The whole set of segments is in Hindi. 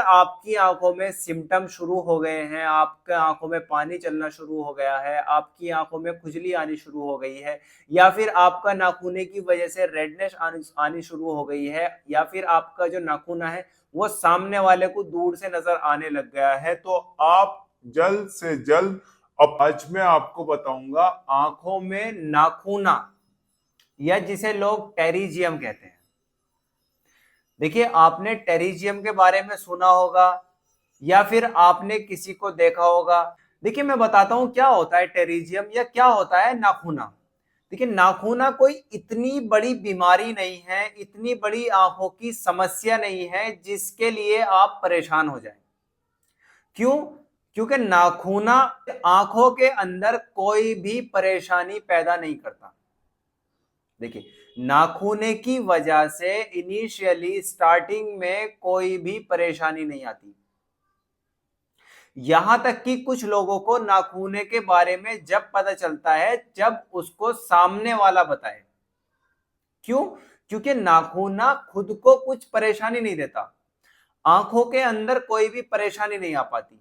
आपकी आंखों में सिम्टम शुरू हो गए हैं, आपके आंखों में पानी चलना शुरू हो गया है, आपकी आंखों में खुजली आनी शुरू हो गई है, या फिर आपका नाखूने की वजह से रेडनेस आनी शुरू हो गई है, या फिर आपका जो नाखूना है वो सामने वाले को दूर से नजर आने लग गया है, तो आप जल्द से जल्द, अब आज मैं आपको बताऊंगा आंखों में नाखूना, या जिसे लोग टेरिजियम कहते हैं। देखिए, आपने टेरिजियम के बारे में सुना होगा या फिर आपने किसी को देखा होगा। देखिए, मैं बताता हूं क्या होता है टेरिजियम या क्या होता है नाखूना। देखिए, नाखूना कोई इतनी बड़ी बीमारी नहीं है, इतनी बड़ी आंखों की समस्या नहीं है जिसके लिए आप परेशान हो जाएं। क्यों? क्योंकि नाखूना आंखों के अंदर कोई भी परेशानी पैदा नहीं करता। देखिए, नाखूने की वजह से इनिशियली स्टार्टिंग में कोई भी परेशानी नहीं आती। यहां तक कि कुछ लोगों को नाखूने के बारे में जब पता चलता है जब उसको सामने वाला बताए। क्यों? क्योंकि नाखूना खुद को कुछ परेशानी नहीं देता, आंखों के अंदर कोई भी परेशानी नहीं आ पाती,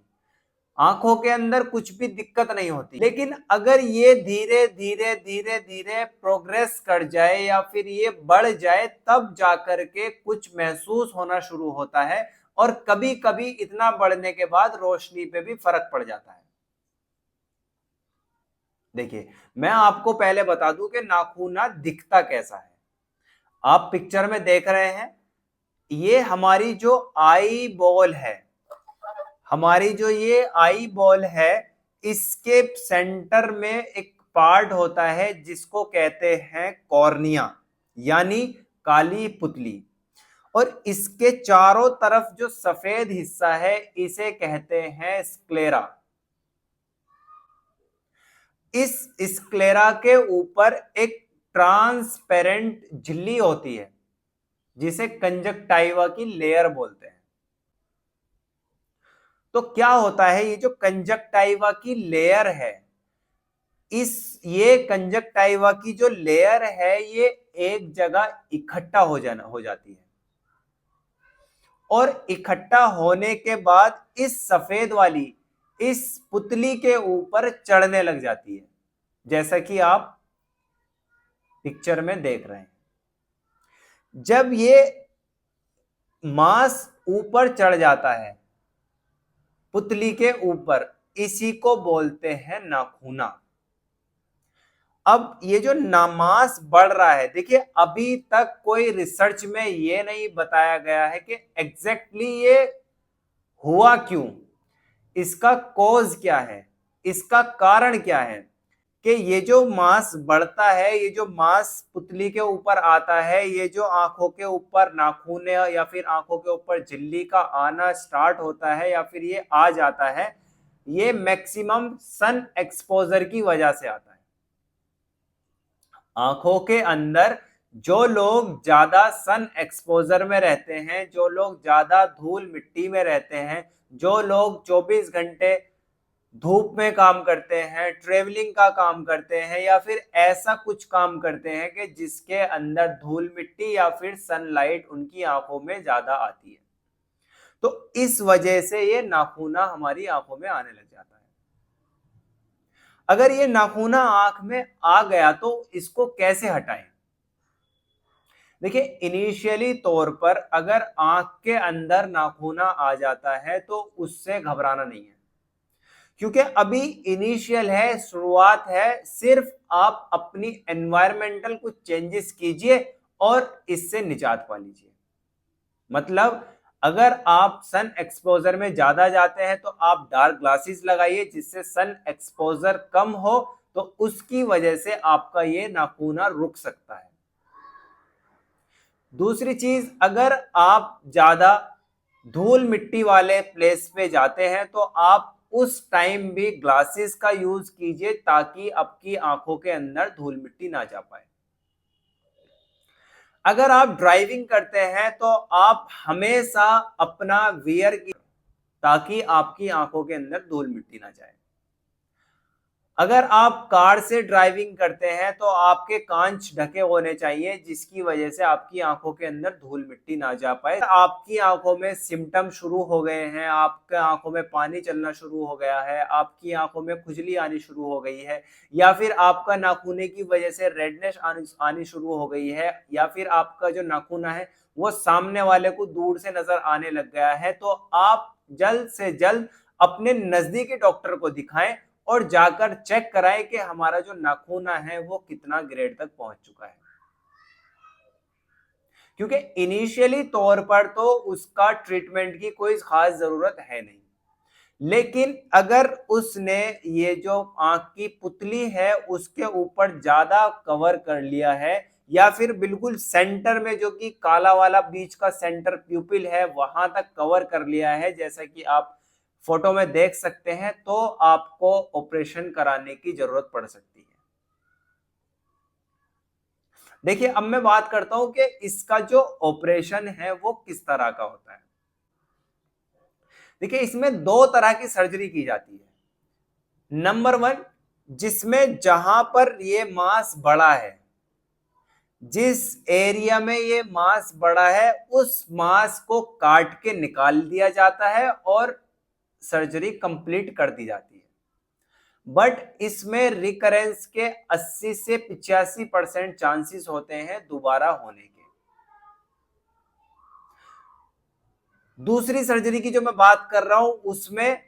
आंखों के अंदर कुछ भी दिक्कत नहीं होती। लेकिन अगर ये धीरे धीरे धीरे धीरे प्रोग्रेस कर जाए या फिर ये बढ़ जाए, तब जाकर के कुछ महसूस होना शुरू होता है, और कभी कभी इतना बढ़ने के बाद रोशनी पे भी फर्क पड़ जाता है। देखिए, मैं आपको पहले बता दूं कि नाखूना दिखता कैसा है। आप पिक्चर में देख रहे हैं, ये हमारी जो आई बॉल है, हमारी जो ये आई बॉल है, इसके सेंटर में एक पार्ट होता है जिसको कहते हैं कॉर्निया, यानी काली पुतली। और इसके चारों तरफ जो सफेद हिस्सा है इसे कहते हैं स्क्लेरा। इस स्क्लेरा के ऊपर एक ट्रांसपेरेंट झिल्ली होती है जिसे कंजक्टाइवा की लेयर बोलते हैं। तो क्या होता है, ये जो कंजक्टाइवा की लेयर है, ये कंजक्टाइवा की जो लेयर है ये एक जगह इकट्ठा हो जाती है, और इकट्ठा होने के बाद इस सफेद वाली इस पुतली के ऊपर चढ़ने लग जाती है, जैसा कि आप पिक्चर में देख रहे हैं। जब ये मांस ऊपर चढ़ जाता है पुतली के ऊपर, इसी को बोलते हैं नाखूना। अब ये जो मांस बढ़ रहा है, देखिए अभी तक कोई रिसर्च में ये नहीं बताया गया है कि एग्जैक्टली ये हुआ क्यों, इसका कॉज क्या है, इसका कारण क्या है कि ये जो मांस बढ़ता है, ये जो मांस पुतली के ऊपर आता है, ये जो आंखों के ऊपर नाखून या फिर आंखों के ऊपर झिल्ली का आना स्टार्ट होता है या फिर ये आ जाता है, ये मैक्सिमम सन एक्सपोजर की वजह से आता है। आंखों के अंदर जो लोग ज्यादा सन एक्सपोजर में रहते हैं, जो लोग ज्यादा धूल मिट्टी में रहते हैं, जो लोग 24 घंटे धूप में काम करते हैं, ट्रेवलिंग का काम करते हैं, या फिर ऐसा कुछ काम करते हैं कि जिसके अंदर धूल मिट्टी या फिर सनलाइट उनकी आंखों में ज्यादा आती है, तो इस वजह से ये नाखूना हमारी आंखों में आने लग जाता है। अगर ये नाखूना आंख में आ गया तो इसको कैसे हटाएं? देखिए, इनिशियली तौर पर अगर आंख के अंदर नाखूना आ जाता है तो उससे घबराना नहीं है, क्योंकि अभी इनिशियल है, शुरुआत है। सिर्फ आप अपनी एनवायरमेंटल कुछ चेंजेस कीजिए और इससे निजात पा लीजिए। मतलब अगर आप सन एक्सपोजर में ज्यादा जाते हैं तो आप डार्क ग्लासेस लगाइए जिससे सन एक्सपोजर कम हो, तो उसकी वजह से आपका ये नाखूना रुक सकता है। दूसरी चीज, अगर आप ज्यादा धूल मिट्टी वाले प्लेस पे जाते हैं तो आप उस टाइम भी ग्लासेस का यूज कीजिए ताकि आपकी आंखों के अंदर धूल मिट्टी ना जा पाए। अगर आप ड्राइविंग करते हैं तो आप हमेशा अपना वियर की, ताकि आपकी आंखों के अंदर धूल मिट्टी ना जाए। अगर आप कार से ड्राइविंग करते हैं तो आपके कांच ढके होने चाहिए, जिसकी वजह से आपकी आंखों के अंदर धूल मिट्टी ना जा पाए। आपकी आंखों में सिम्टम शुरू हो गए हैं, आपके आंखों में पानी चलना शुरू हो गया है, आपकी आंखों में खुजली आनी शुरू हो गई है, या फिर आपका नाखूने की वजह से रेडनेस आनी शुरू हो गई है, या फिर आपका जो नाखूना है वो सामने वाले को दूर से नजर आने लग गया है, तो आप जल्द से जल्द अपने नजदीकी डॉक्टर को दिखाएं और जाकर चेक कराएं कि हमारा जो नाखूना है वो कितना ग्रेड तक पहुंच चुका है। क्योंकि इनिशियली तौर पर तो उसका ट्रीटमेंट की कोई खास जरूरत है नहीं, लेकिन अगर उसने ये जो आंख की पुतली है उसके ऊपर ज्यादा कवर कर लिया है, या फिर बिल्कुल सेंटर में जो कि काला वाला बीच का सेंटर प्यूपिल है वहां तक कवर कर लिया है, जैसा कि आप फोटो में देख सकते हैं, तो आपको ऑपरेशन कराने की जरूरत पड़ सकती है। देखिए, अब मैं बात करता हूं कि इसका जो ऑपरेशन है वो किस तरह का होता है। देखिए, इसमें दो तरह की सर्जरी की जाती है। नंबर वन, जिसमें जहां पर ये मांस बड़ा है, जिस एरिया में ये मांस बड़ा है उस मांस को काट के निकाल दिया जाता है और सर्जरी कंप्लीट कर दी जाती है। बट इसमें रिकरेंस के 80 से 85% चांसेस होते हैं दोबारा होने के। दूसरी सर्जरी की जो मैं बात कर रहा हूं उसमें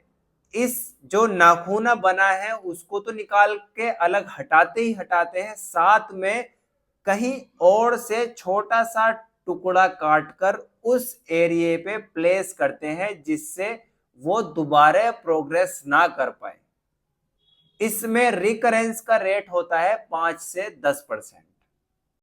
इस जो नाखूना बना है उसको तो निकाल के अलग हटाते ही हटाते हैं, साथ में कहीं और से छोटा सा टुकड़ा काटकर उस एरिया पे प्लेस करते हैं, जिससे वो दोबारा प्रोग्रेस ना कर पाए। इसमें रिकरेंस का रेट होता है 5 से 10%।